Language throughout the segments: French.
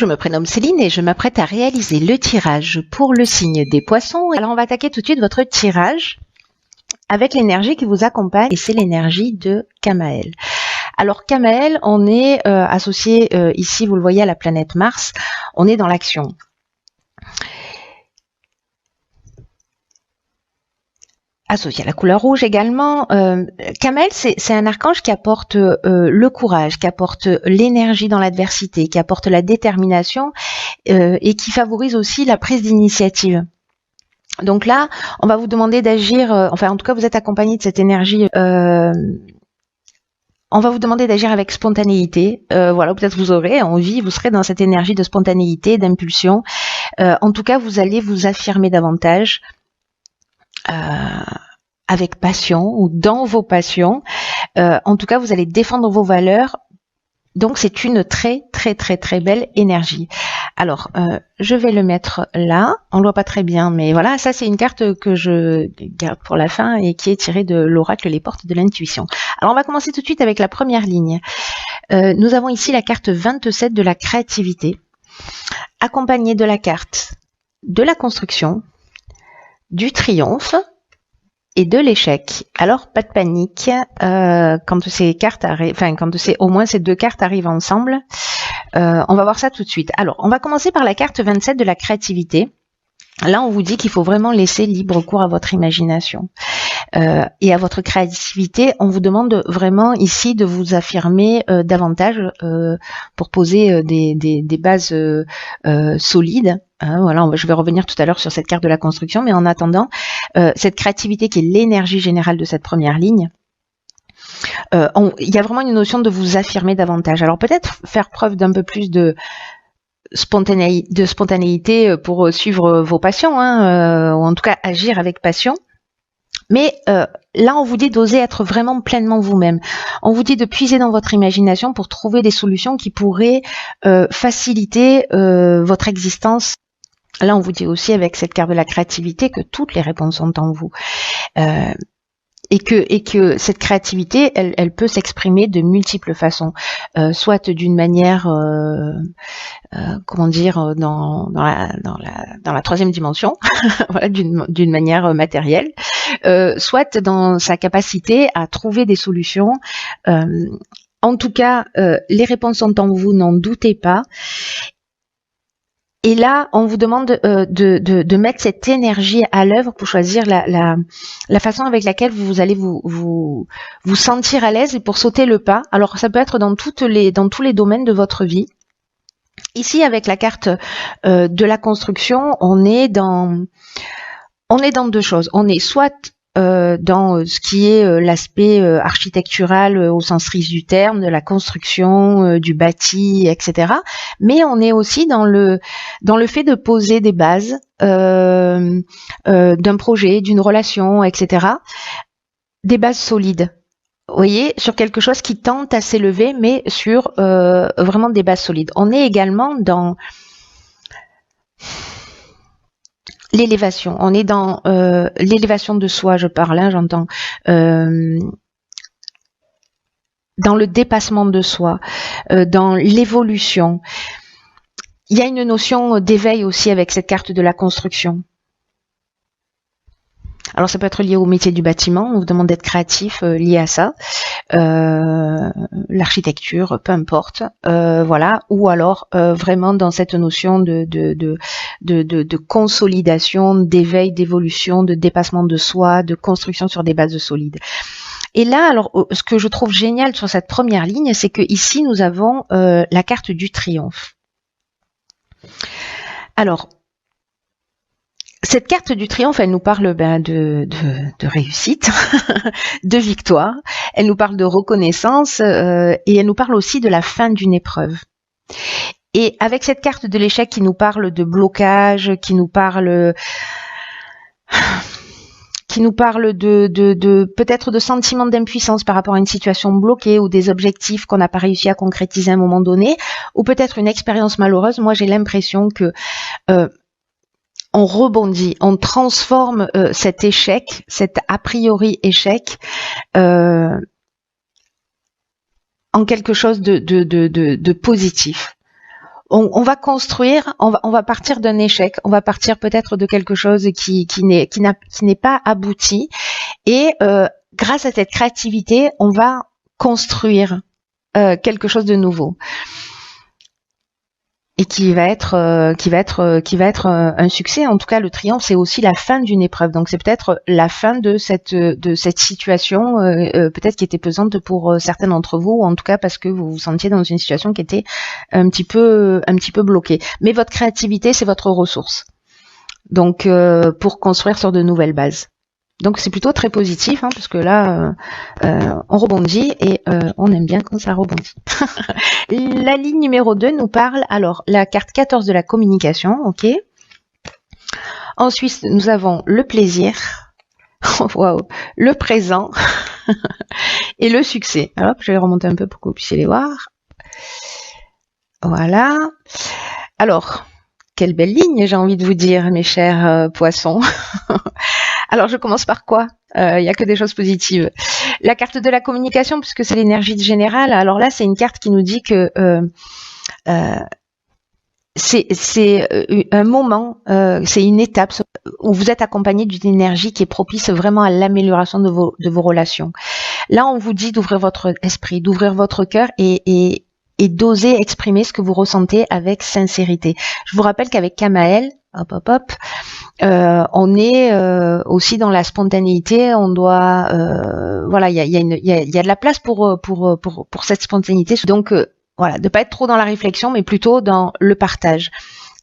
Je me prénomme Céline et je m'apprête à réaliser le tirage pour le signe des poissons. Alors on va attaquer tout de suite votre tirage avec l'énergie qui vous accompagne et c'est l'énergie de Kamael. Alors Kamael, on est associé ici, vous le voyez, à la planète Mars, on est dans l'action. Associé à la couleur rouge également. Kamael, c'est un archange qui apporte le courage, qui apporte l'énergie dans l'adversité, qui apporte la détermination et qui favorise aussi la prise d'initiative. Donc là, on va vous demander d'agir, enfin en tout cas vous êtes accompagné de cette énergie. On va vous demander d'agir avec spontanéité. Voilà, peut-être vous aurez envie, vous serez dans cette énergie de spontanéité, d'impulsion. En tout cas, vous allez vous affirmer davantage. Avec passion ou dans vos passions. En tout cas, vous allez défendre vos valeurs. Donc, c'est une très belle énergie. Alors, je vais le mettre là. On ne le voit pas très bien, mais voilà, ça, c'est une carte que je garde pour la fin et qui est tirée de l'oracle Les Portes de l'Intuition. Alors, on va commencer tout de suite avec la première ligne. Nous avons ici la carte 27 de la créativité, accompagnée de la carte de la construction, du triomphe et de l'échec. Alors pas de panique quand ces cartes arrivent, enfin quand au moins ces deux cartes arrivent ensemble. On va voir ça tout de suite. Alors on va commencer par la carte 27 de la créativité. Là on vous dit qu'il faut vraiment laisser libre cours à votre imagination et à votre créativité. On vous demande vraiment ici de vous affirmer davantage pour poser des bases solides. Voilà, je vais revenir tout à l'heure sur cette carte de la construction, mais en attendant, cette créativité qui est l'énergie générale de cette première ligne, il y a vraiment une notion de vous affirmer davantage. Alors peut-être faire preuve d'un peu plus de spontanéité pour suivre vos passions, ou en tout cas agir avec passion. Mais là, on vous dit d'oser être vraiment pleinement vous-même. On vous dit de puiser dans votre imagination pour trouver des solutions qui pourraient faciliter votre existence. Là, on vous dit aussi avec cette carte de la créativité que toutes les réponses sont en vous. Et que cette créativité, elle peut s'exprimer de multiples façons, soit d'une manière, comment dire, dans la troisième dimension, voilà, d'une manière matérielle, soit dans sa capacité à trouver des solutions. En tout cas, les réponses sont en vous, n'en doutez pas. Et là, on vous demande de mettre cette énergie à l'œuvre pour choisir la façon avec laquelle vous allez vous sentir à l'aise et pour sauter le pas. Alors, ça peut être dans tous les domaines de votre vie. Ici, avec la carte de la construction, on est dans deux choses. On est soit dans ce qui est l'aspect architectural au sens strict du terme, de la construction, du bâti, etc. Mais on est aussi dans le fait de poser des bases d'un projet, d'une relation, etc. Des bases solides. Vous voyez, sur quelque chose qui tente à s'élever, mais sur vraiment des bases solides. On est également dans l'élévation, on est dans l'élévation de soi, je parle, j'entends, dans le dépassement de soi, dans l'évolution. Il y a une notion d'éveil aussi avec cette carte de la construction. Alors ça peut être lié au métier du bâtiment, on vous demande d'être créatif lié à ça, l'architecture, peu importe, voilà, ou alors vraiment dans cette notion de consolidation, d'éveil, d'évolution, de dépassement de soi, de construction sur des bases solides. Et là, alors, ce que je trouve génial sur cette première ligne, c'est que ici nous avons la carte du triomphe. Alors, cette carte du triomphe, elle nous parle de réussite, de victoire, elle nous parle de reconnaissance et elle nous parle aussi de la fin d'une épreuve. Et avec cette carte de l'échec qui nous parle de blocage, qui nous parle de peut-être de sentiments d'impuissance par rapport à une situation bloquée ou des objectifs qu'on n'a pas réussi à concrétiser à un moment donné, ou peut-être une expérience malheureuse, moi j'ai l'impression que on rebondit, on transforme cet échec, cet a priori échec, en quelque chose de positif. on va construire, on va partir d'un échec, on va partir peut-être de quelque chose qui n'est pas abouti, et grâce à cette créativité, on va construire quelque chose de nouveau. Et qui va être un succès. En tout cas, le triomphe, c'est aussi la fin d'une épreuve. Donc, c'est peut-être la fin de cette situation, peut-être qui était pesante pour certains d'entre vous, ou en tout cas parce que vous vous sentiez dans une situation qui était un petit peu bloquée. Mais votre créativité, c'est votre ressource. Donc, pour construire sur de nouvelles bases. Donc c'est plutôt très positif, parce que là, on rebondit et on aime bien quand ça rebondit. La ligne numéro 2 nous parle, alors, la carte 14 de la communication, ok. Ensuite, nous avons le plaisir, waouh, le présent et le succès. Alors, je vais remonter un peu pour que vous puissiez les voir. Voilà. Alors, quelle belle ligne, j'ai envie de vous dire, mes chers poissons. Alors, je commence par quoi? Il n'y a que des choses positives. La carte de la communication, puisque c'est l'énergie générale. Alors là, c'est une carte qui nous dit que c'est un moment, c'est une étape où vous êtes accompagné d'une énergie qui est propice vraiment à l'amélioration de vos relations. Là, on vous dit d'ouvrir votre esprit, d'ouvrir votre cœur et d'oser exprimer ce que vous ressentez avec sincérité. Je vous rappelle qu'avec Kamael, on est aussi dans la spontanéité. On doit, voilà, il y a de la place pour cette spontanéité. Donc voilà, de pas être trop dans la réflexion, mais plutôt dans le partage.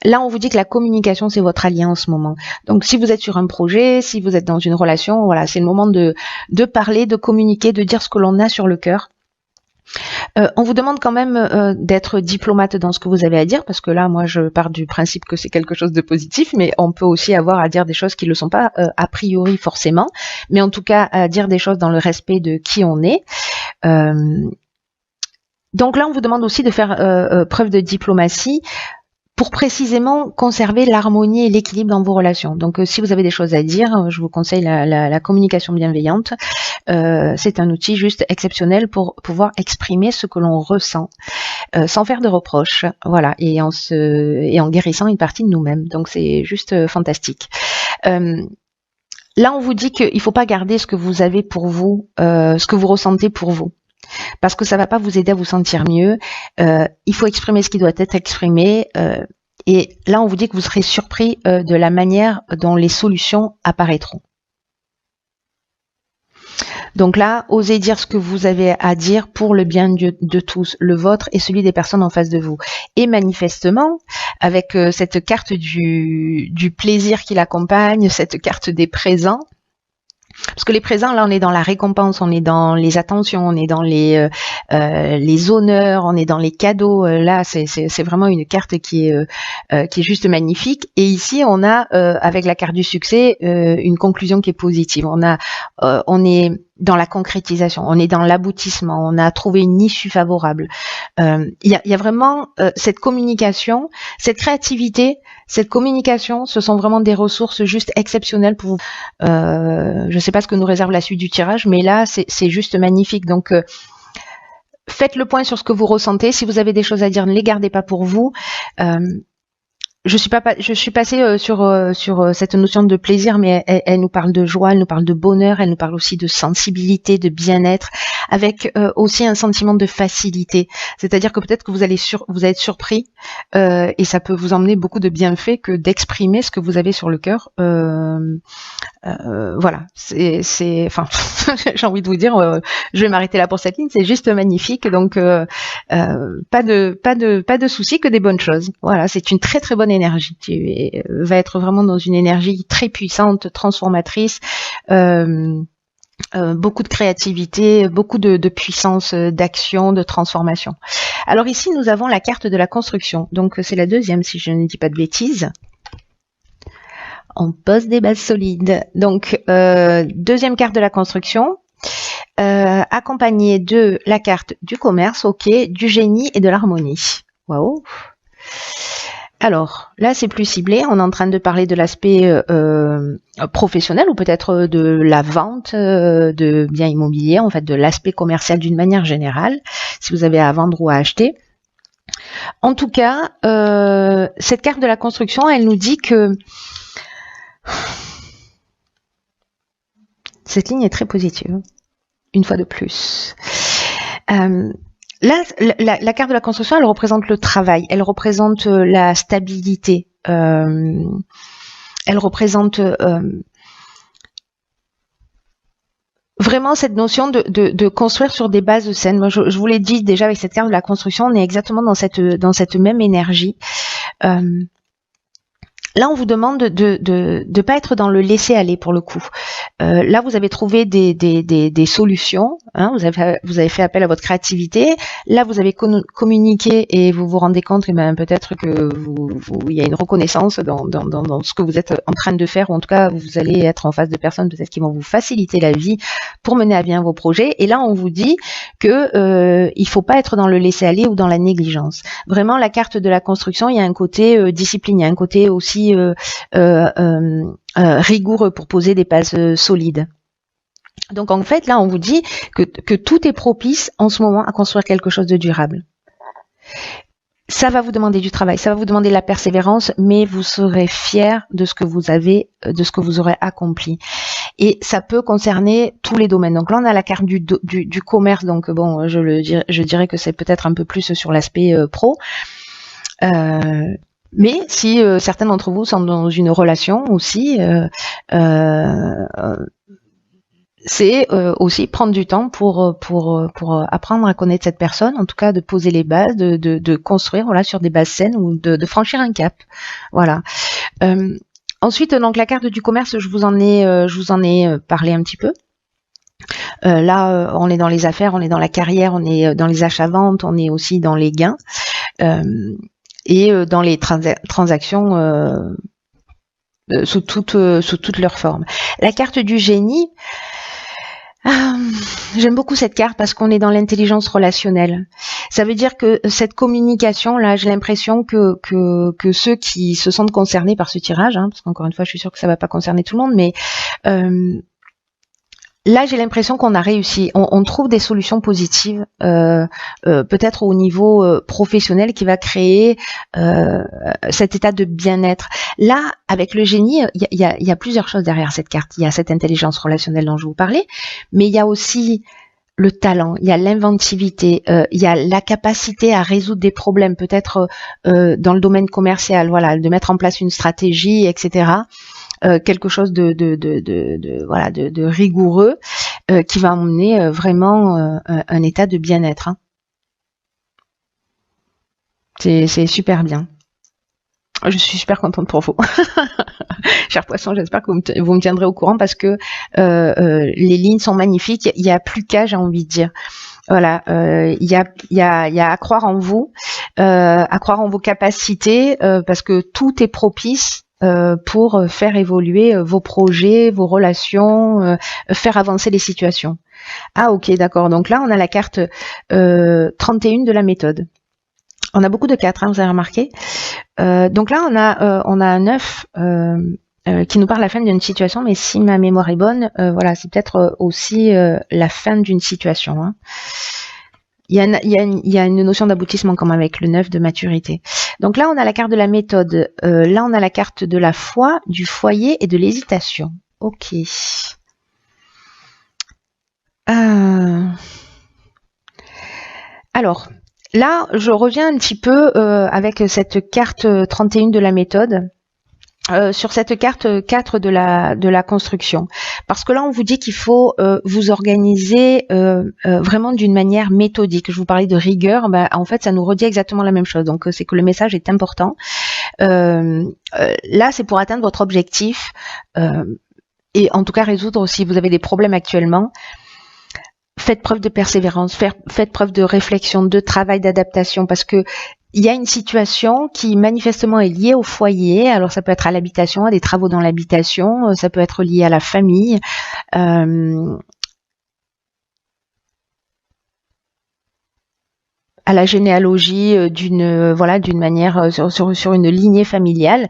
Là, on vous dit que la communication, c'est votre allié en ce moment. Donc, si vous êtes sur un projet, si vous êtes dans une relation, voilà, c'est le moment de parler, de communiquer, de dire ce que l'on a sur le cœur. On vous demande quand même d'être diplomate dans ce que vous avez à dire, parce que là, moi, je pars du principe que c'est quelque chose de positif, mais on peut aussi avoir à dire des choses qui ne le sont pas a priori forcément, mais en tout cas à dire des choses dans le respect de qui on est. Donc là, on vous demande aussi de faire preuve de diplomatie pour précisément conserver l'harmonie et l'équilibre dans vos relations. Donc si vous avez des choses à dire, je vous conseille la communication bienveillante. C'est un outil juste exceptionnel pour pouvoir exprimer ce que l'on ressent, sans faire de reproches, voilà, et en guérissant une partie de nous-mêmes. Donc c'est juste fantastique. Là, on vous dit qu'il ne faut pas garder ce que vous avez pour vous, ce que vous ressentez pour vous, parce que ça va pas vous aider à vous sentir mieux. Il faut exprimer ce qui doit être exprimé. Et là, on vous dit que vous serez surpris de la manière dont les solutions apparaîtront. Donc là, osez dire ce que vous avez à dire pour le bien de tous, le vôtre et celui des personnes en face de vous. Et manifestement, avec cette carte du plaisir qui l'accompagne, cette carte des présents, parce que les présents, là, on est dans la récompense, on est dans les attentions, on est dans les honneurs, on est dans les cadeaux. Là, c'est vraiment une carte qui est juste magnifique. Et ici, on a, avec la carte du succès, une conclusion qui est positive. On est dans la concrétisation, on est dans l'aboutissement, on a trouvé une issue favorable. Il y a vraiment cette communication, cette créativité, cette communication, ce sont vraiment des ressources juste exceptionnelles pour vous. Je ne sais pas ce que nous réserve la suite du tirage, mais là, c'est juste magnifique. Donc, faites le point sur ce que vous ressentez. Si vous avez des choses à dire, ne les gardez pas pour vous. Je suis passée sur cette notion de plaisir, mais elle nous parle de joie, elle nous parle de bonheur, elle nous parle aussi de sensibilité, de bien-être, avec aussi un sentiment de facilité. C'est-à-dire que peut-être que vous allez être surpris et ça peut vous emmener beaucoup de bienfaits que d'exprimer ce que vous avez sur le cœur. Voilà, enfin, j'ai envie de vous dire, je vais m'arrêter là pour cette ligne. C'est juste magnifique, donc pas de soucis, que des bonnes choses. Voilà, c'est une très très bonne énergie. Tu vas être vraiment dans une énergie très puissante, transformatrice. Beaucoup de créativité, beaucoup de puissance d'action, de transformation. Alors ici, nous avons la carte de la construction. Donc c'est la deuxième, si je ne dis pas de bêtises. On pose des bases solides. Donc deuxième carte de la construction, accompagnée de la carte du commerce, ok, du génie et de l'harmonie. Waouh. Alors, là, c'est plus ciblé. On est en train de parler de l'aspect professionnel ou peut-être de la vente de biens immobiliers, en fait, de l'aspect commercial d'une manière générale, si vous avez à vendre ou à acheter. En tout cas, cette carte de la construction, elle nous dit que cette ligne est très positive, une fois de plus. Là, la carte de la construction, elle représente le travail, elle représente la stabilité, elle représente vraiment cette notion de construire sur des bases saines. Moi, je vous l'ai dit déjà avec cette carte de la construction, on est exactement dans cette même énergie. Là, on vous demande de pas être dans le laisser aller pour le coup. Là, vous avez trouvé des solutions. Hein, vous avez fait appel à votre créativité. Là, vous avez communiqué et vous vous rendez compte, et ben peut-être que il y a une reconnaissance dans ce que vous êtes en train de faire, ou en tout cas, vous allez être en face de personnes peut-être qui vont vous faciliter la vie pour mener à bien vos projets. Et là, on vous dit que il faut pas être dans le laisser aller ou dans la négligence. Vraiment, la carte de la construction, il y a un côté discipline, il y a un côté aussi rigoureux pour poser des bases solides. Donc en fait, là, on vous dit que tout est propice en ce moment à construire quelque chose de durable. Ça va vous demander du travail, ça va vous demander de la persévérance, mais vous serez fiers de ce que vous avez, de ce que vous aurez accompli. Et ça peut concerner tous les domaines. Donc là, on a la carte du commerce. Donc bon, je dirais que c'est peut-être un peu plus sur l'aspect pro. Mais si certains d'entre vous sont dans une relation aussi, c'est aussi prendre du temps pour apprendre à connaître cette personne, en tout cas de poser les bases, de construire voilà sur des bases saines ou de franchir un cap. Voilà. Ensuite, donc la carte du commerce, je vous en ai parlé un petit peu. Là, on est dans les affaires, on est dans la carrière, on est dans les achats-ventes, on est aussi dans les gains. Et dans les transactions sous toutes leurs formes. La carte du génie, j'aime beaucoup cette carte parce qu'on est dans l'intelligence relationnelle. Ça veut dire que cette communication, là, j'ai l'impression que ceux qui se sentent concernés par ce tirage, hein, parce qu'encore une fois, je suis sûre que ça va pas concerner tout le monde, mais là, j'ai l'impression qu'on a réussi. On trouve des solutions positives, peut-être au niveau professionnel, qui va créer cet état de bien-être. Là, avec le génie, il y a plusieurs choses derrière cette carte. Il y a cette intelligence relationnelle dont je vous parlais, mais il y a aussi le talent, il y a l'inventivité, il y a la capacité à résoudre des problèmes, peut-être dans le domaine commercial, voilà, de mettre en place une stratégie, etc. Quelque chose de rigoureux qui va emmener vraiment un état de bien-être. Hein. C'est super bien. Je suis super contente pour vous. Cher poisson, j'espère que vous me tiendrez au courant parce que les lignes sont magnifiques. Il n'y a plus qu'à, j'ai envie de dire. Voilà, il y a à croire en vous, à croire en vos capacités, parce que tout est propice pour faire évoluer vos projets, vos relations, faire avancer les situations. Ah ok, d'accord. Donc là, on a la carte 31 de la méthode. On a beaucoup de 4, hein, vous avez remarqué. Donc là, on a un 9 qui nous parle de la fin d'une situation, mais si ma mémoire est bonne, voilà, c'est peut-être aussi la fin d'une situation. Hein. Il y a une notion d'aboutissement quand même avec le 9 de maturité. Donc là, on a la carte de la méthode. Là, on a la carte de la foi, du foyer et de l'hésitation. Ok. Alors, là, je reviens un petit peu avec cette carte 31 de la méthode. Sur cette carte 4 de la construction. Parce que là, on vous dit qu'il faut vous organiser vraiment d'une manière méthodique. Je vous parlais de rigueur, en fait, ça nous redit exactement la même chose. Donc, c'est que le message est important. Là, c'est pour atteindre votre objectif et en tout cas résoudre, si vous avez des problèmes actuellement, faites preuve de persévérance, faites preuve de réflexion, de travail, d'adaptation, parce que il y a une situation qui manifestement est liée au foyer. Alors ça peut être à l'habitation, à des travaux dans l'habitation, ça peut être lié à la famille. À la généalogie d'une manière sur une lignée familiale.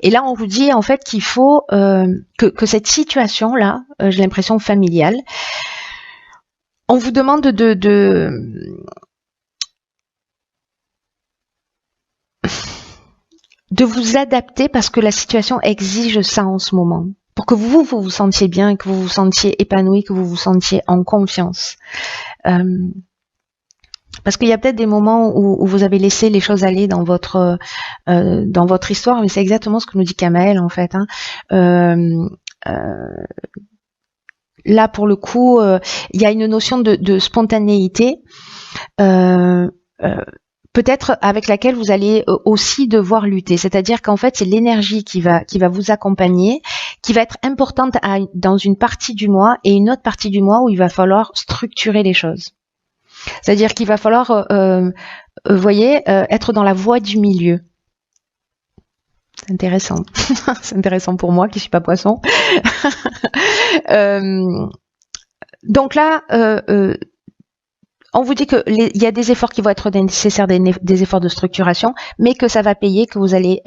Et là, on vous dit en fait qu'il faut que cette situation là, j'ai l'impression familiale, on vous demande de vous adapter parce que la situation exige ça en ce moment. Pour que vous vous sentiez bien, que vous vous sentiez épanoui, que vous vous sentiez en confiance. Parce qu'il y a peut-être des moments où vous avez laissé les choses aller dans votre histoire, mais c'est exactement ce que nous dit Kamael en fait. Là, pour le coup, il y a une notion de spontanéité. Peut-être avec laquelle vous allez aussi devoir lutter. C'est-à-dire qu'en fait, c'est l'énergie qui va vous accompagner, qui va être importante dans une partie du mois et une autre partie du mois où il va falloir structurer les choses. C'est-à-dire qu'il va falloir, voyez, être dans la voie du milieu. C'est intéressant. C'est intéressant pour moi qui suis pas poisson. Donc là, on vous dit qu'il y a des efforts qui vont être nécessaires, des efforts de structuration, mais que ça va payer, que vous allez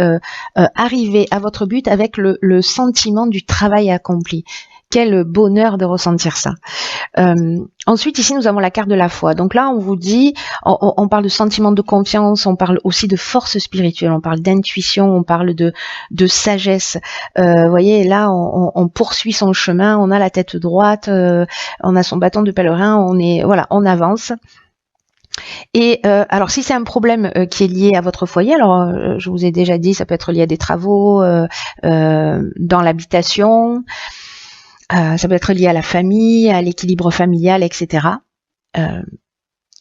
arriver à votre but avec le sentiment du travail accompli. Quel bonheur de ressentir ça. Ensuite, ici, nous avons la carte de la foi. Donc là, on vous dit, on parle de sentiment de confiance, on parle aussi de force spirituelle, on parle d'intuition, on parle de sagesse. Vous voyez, là, on poursuit son chemin, on a la tête droite, on a son bâton de pèlerin, on avance. Et alors si c'est un problème qui est lié à votre foyer, alors je vous ai déjà dit, ça peut être lié à des travaux dans l'habitation. Ça peut être lié à la famille, à l'équilibre familial, etc.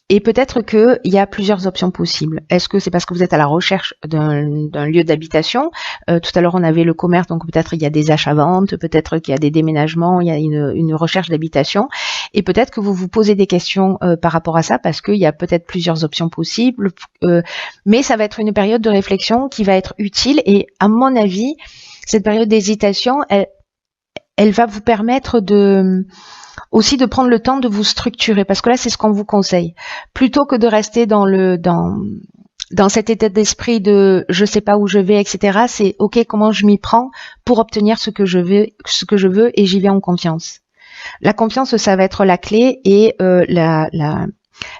Et peut-être qu'il y a plusieurs options possibles. Est-ce que c'est parce que vous êtes à la recherche d'un lieu d'habitation? Tout à l'heure, on avait le commerce, donc peut-être il y a des achats-ventes, peut-être qu'il y a des déménagements, il y a une recherche d'habitation. Et peut-être que vous vous posez des questions par rapport à ça, parce qu'il y a peut-être plusieurs options possibles. Mais ça va être une période de réflexion qui va être utile. Et à mon avis, cette période d'hésitation, elle va vous permettre aussi de prendre le temps de vous structurer, parce que là, c'est ce qu'on vous conseille. Plutôt que de rester dans cet état d'esprit de je sais pas où je vais, etc. C'est ok, comment je m'y prends pour obtenir ce que je veux et j'y vais en confiance. La confiance, ça va être la clé et la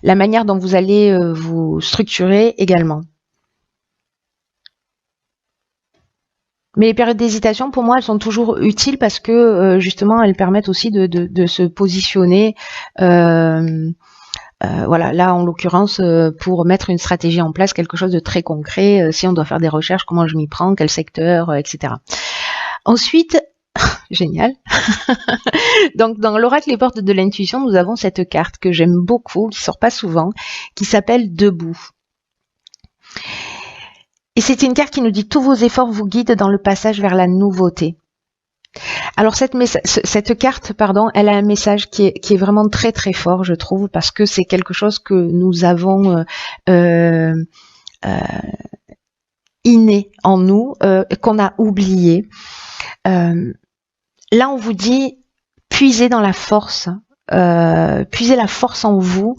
manière dont vous allez vous structurer également. Mais les périodes d'hésitation, pour moi, elles sont toujours utiles parce que justement, elles permettent aussi de se positionner. Voilà, là, en l'occurrence, pour mettre une stratégie en place, quelque chose de très concret. Si on doit faire des recherches, comment je m'y prends, quel secteur, etc. Ensuite, génial. Donc, dans l'oracle Les Portes de l'intuition, nous avons cette carte que j'aime beaucoup, qui sort pas souvent, qui s'appelle Debout. Et c'est une carte qui nous dit tous vos efforts vous guident dans le passage vers la nouveauté. Alors cette carte, elle a un message qui est vraiment très très fort, je trouve, parce que c'est quelque chose que nous avons inné en nous, qu'on a oublié. Là, on vous dit puisez dans la force. Puisez la force en vous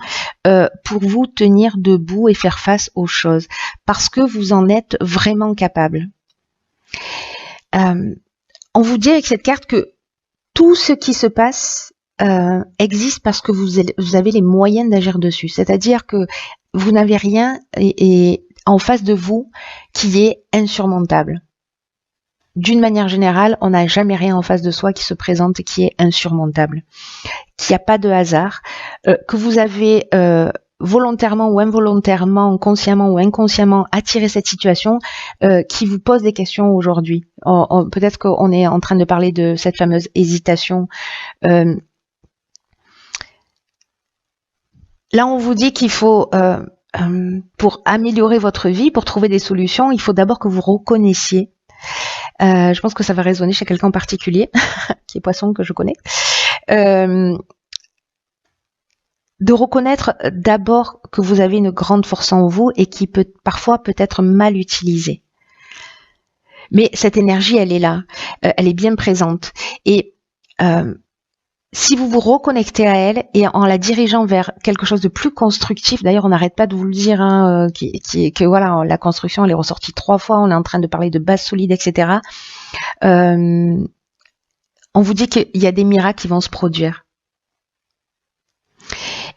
pour vous tenir debout et faire face aux choses parce que vous en êtes vraiment capable. On vous dit avec cette carte que tout ce qui se passe existe parce que vous avez les moyens d'agir dessus. C'est-à-dire que vous n'avez rien et en face de vous qui est insurmontable. D'une manière générale, on n'a jamais rien en face de soi qui se présente qui est insurmontable, qu'il n'y a pas de hasard, que vous avez volontairement ou involontairement, consciemment ou inconsciemment attiré cette situation qui vous pose des questions aujourd'hui. Peut-être qu'on est en train de parler de cette fameuse hésitation. Là, on vous dit qu'il faut, pour améliorer votre vie, pour trouver des solutions, il faut d'abord que vous reconnaissiez. Je pense que ça va résonner chez quelqu'un en particulier, qui est poisson, que je connais. De reconnaître d'abord que vous avez une grande force en vous et qui peut parfois peut être mal utilisée. Mais cette énergie, elle est là, elle est bien présente. Et si vous vous reconnectez à elle et en la dirigeant vers quelque chose de plus constructif, d'ailleurs on n'arrête pas de vous le dire, que voilà, la construction elle est ressortie 3 fois, on est en train de parler de base solide, etc. On vous dit qu'il y a des miracles qui vont se produire.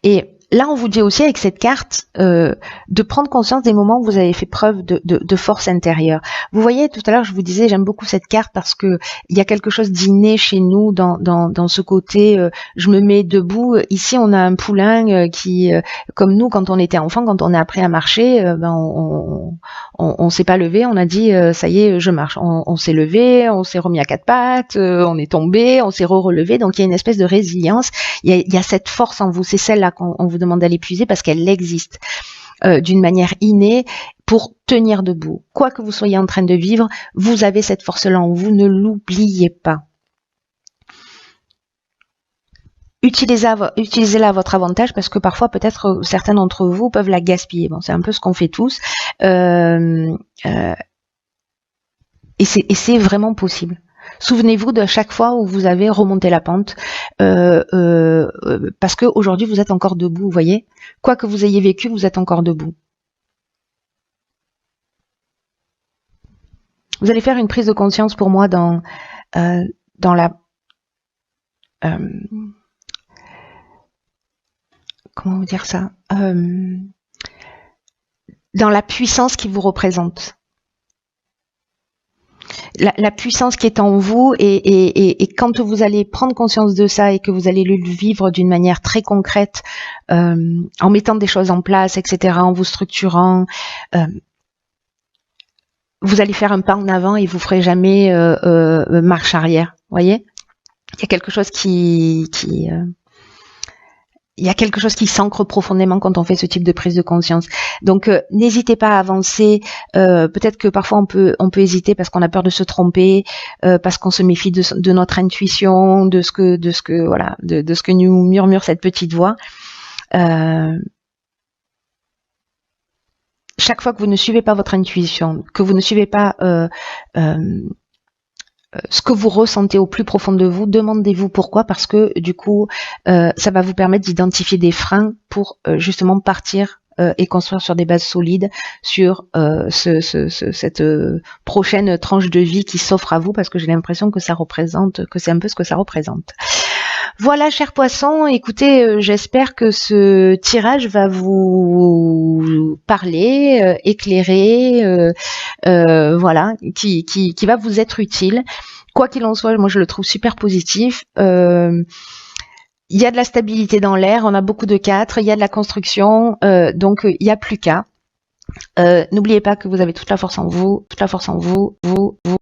Et là, on vous dit aussi avec cette carte de prendre conscience des moments où vous avez fait preuve de force intérieure. Vous voyez, tout à l'heure, je vous disais, j'aime beaucoup cette carte parce que il y a quelque chose d'inné chez nous dans ce côté. Je me mets debout. Ici, on a un poulain qui, comme nous, quand on était enfant, quand on a appris à marcher, on s'est pas levé. On a dit, ça y est, je marche. On s'est levé, on s'est remis à quatre pattes, on est tombé, on s'est relevé. Donc, il y a une espèce de résilience. Il y a cette force en vous. C'est celle-là qu'on vous demande d'aller puiser parce qu'elle existe d'une manière innée pour tenir debout. Quoi que vous soyez en train de vivre, vous avez cette force-là en vous, ne l'oubliez pas. Utilisez-la à votre avantage parce que parfois peut-être certains d'entre vous peuvent la gaspiller. Bon, c'est un peu ce qu'on fait tous. Et c'est vraiment possible. Souvenez-vous de chaque fois où vous avez remonté la pente, parce que aujourd'hui vous êtes encore debout, vous voyez. Quoi que vous ayez vécu, vous êtes encore debout. Vous allez faire une prise de conscience pour moi dans la comment vous dire ça, dans la puissance qui vous représente. La puissance qui est en vous et quand vous allez prendre conscience de ça et que vous allez le vivre d'une manière très concrète, en mettant des choses en place, etc., en vous structurant, vous allez faire un pas en avant et vous ferez jamais marche arrière. Voyez, il y a quelque chose il y a quelque chose qui s'ancre profondément quand on fait ce type de prise de conscience. Donc n'hésitez pas à avancer. Peut-être que parfois on peut hésiter parce qu'on a peur de se tromper, parce qu'on se méfie de notre intuition, de ce que nous murmure cette petite voix. Chaque fois que vous ne suivez pas votre intuition, que vous ne suivez pas ce que vous ressentez au plus profond de vous, demandez-vous pourquoi, parce que du coup, ça va vous permettre d'identifier des freins pour justement partir et construire sur des bases solides sur cette prochaine tranche de vie qui s'offre à vous, parce que j'ai l'impression que c'est un peu ce que ça représente. Voilà, chers poissons, écoutez, j'espère que ce tirage va vous parler, éclairer, voilà, qui va vous être utile. Quoi qu'il en soit, moi je le trouve super positif. Il y a de la stabilité dans l'air, on a beaucoup de 4, il y a de la construction, donc il n'y a plus qu'à. N'oubliez pas que vous avez toute la force en vous, vous